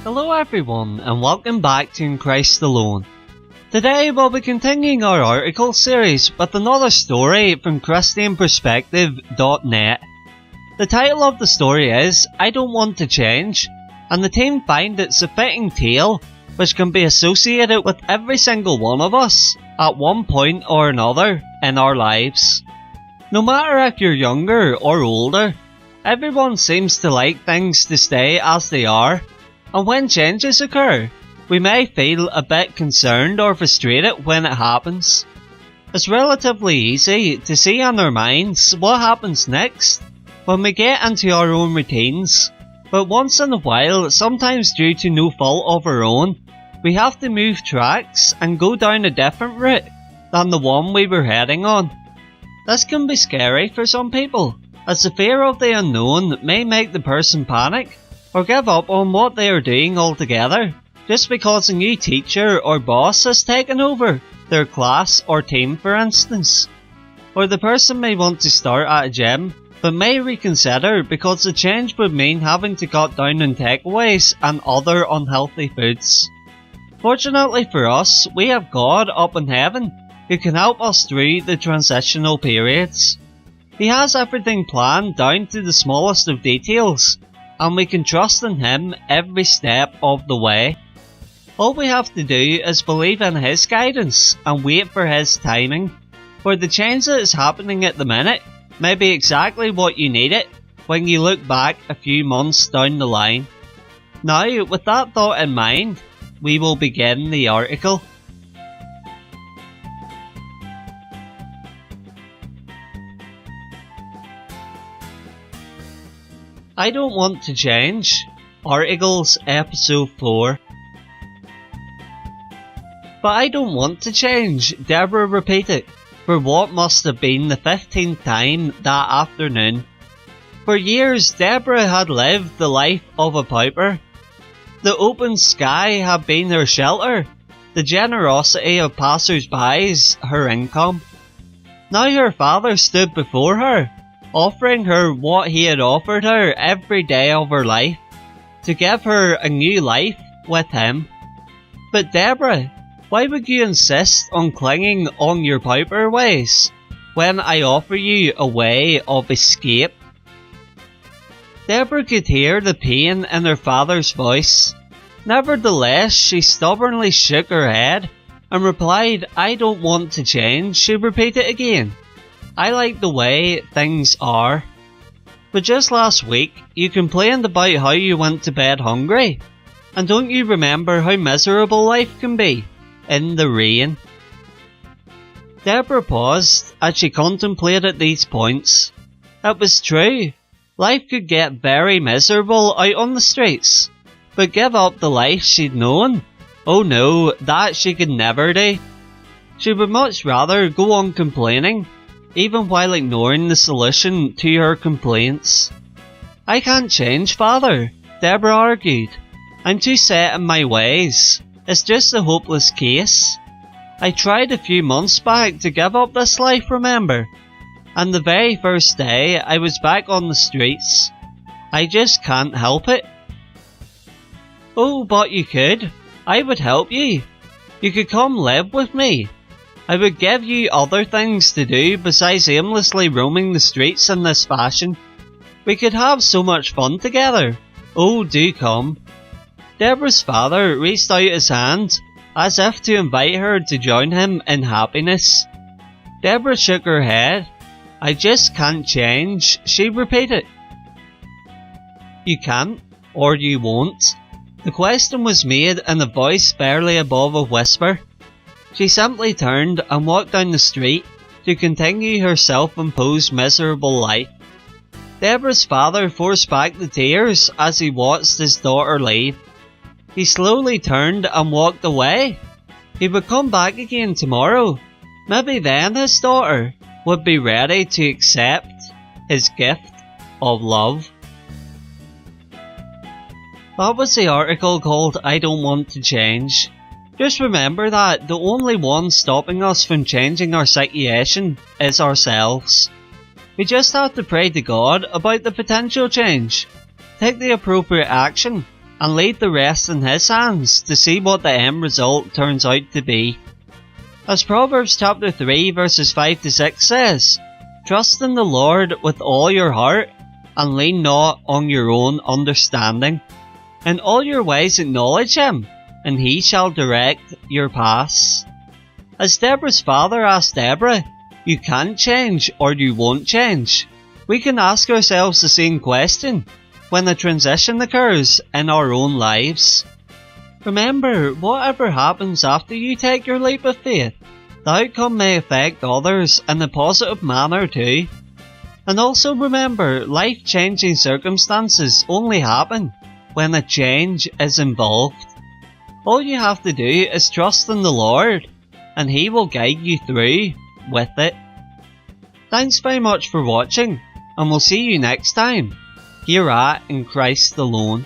Hello everyone and welcome back to In Christ Alone. Today we'll be continuing our article series with another story from ChristianPerspective.net. The title of the story is I Don't Want to Change, and the team find it's a fitting tale which can be associated with every single one of us at one point or another in our lives. No matter if you're younger or older, everyone seems to like things to stay as they are, and when changes occur, we may feel a bit concerned or frustrated when it happens. It's relatively easy to see in our minds what happens next when we get into our own routines, but once in a while, sometimes due to no fault of our own, we have to move tracks and go down a different route than the one we were heading on. This can be scary for some people, as the fear of the unknown may make the person panic or give up on what they are doing altogether, just because a new teacher or boss has taken over their class or team, for instance. Or the person may want to start at a gym, but may reconsider because the change would mean having to cut down on takeaways and other unhealthy foods. Fortunately for us, we have God up in heaven who can help us through the transitional periods. He has everything planned down to the smallest of details, and we can trust in Him every step of the way. All we have to do is believe in His guidance and wait for His timing, for the change that is happening at the minute may be exactly what you needed when you look back a few months down the line. Now, with that thought in mind, we will begin the article. I Don't Want to Change, Articles Episode 4. But I don't want to change, Deborah repeated, for what must have been the 15th time that afternoon. For years, Deborah had lived the life of a pauper. The open sky had been her shelter, the generosity of passers-by her income. Now her father stood before her, offering her what he had offered her every day of her life, to give her a new life with him. But Deborah, why would you insist on clinging on your pauper ways, when I offer you a way of escape? Deborah could hear the pain in her father's voice. Nevertheless, she stubbornly shook her head and replied, I don't want to change, she repeated again. I like the way things are. But just last week, you complained about how you went to bed hungry. And don't you remember how miserable life can be in the rain? Deborah paused as she contemplated these points. It was true. Life could get very miserable out on the streets. But give up the life she'd known? Oh no, that she could never do. She would much rather go on complaining, even while ignoring the solution to her complaints. I can't change, Father, Deborah argued. I'm too set in my ways. It's just a hopeless case. I tried a few months back to give up this life, remember? And the very first day I was back on the streets. I just can't help it. Oh, but you could. I would help you. You could come live with me. I would give you other things to do besides aimlessly roaming the streets in this fashion. We could have so much fun together. Oh, do come. Deborah's father reached out his hand, as if to invite her to join him in happiness. Deborah shook her head. I just can't change, she repeated. You can't, or you won't. The question was made in a voice barely above a whisper. She simply turned and walked down the street to continue her self-imposed miserable life. Deborah's father forced back the tears as he watched his daughter leave. He slowly turned and walked away. He would come back again tomorrow. Maybe then his daughter would be ready to accept his gift of love. That was the article called I Don't Want to Change. Just remember that the only one stopping us from changing our situation is ourselves. We just have to pray to God about the potential change, take the appropriate action, and leave the rest in His hands to see what the end result turns out to be. As Proverbs chapter 3 verses 5 to 6 says, "Trust in the Lord with all your heart, and lean not on your own understanding. In all your ways acknowledge Him, and He shall direct your paths." As Deborah's father asked Deborah, you can't change or you won't change. We can ask ourselves the same question when a transition occurs in our own lives. Remember, whatever happens after you take your leap of faith, the outcome may affect others in a positive manner too. And also remember, life-changing circumstances only happen when a change is involved. All you have to do is trust in the Lord, and He will guide you through with it. Thanks very much for watching, and we'll see you next time, here at In Christ Alone.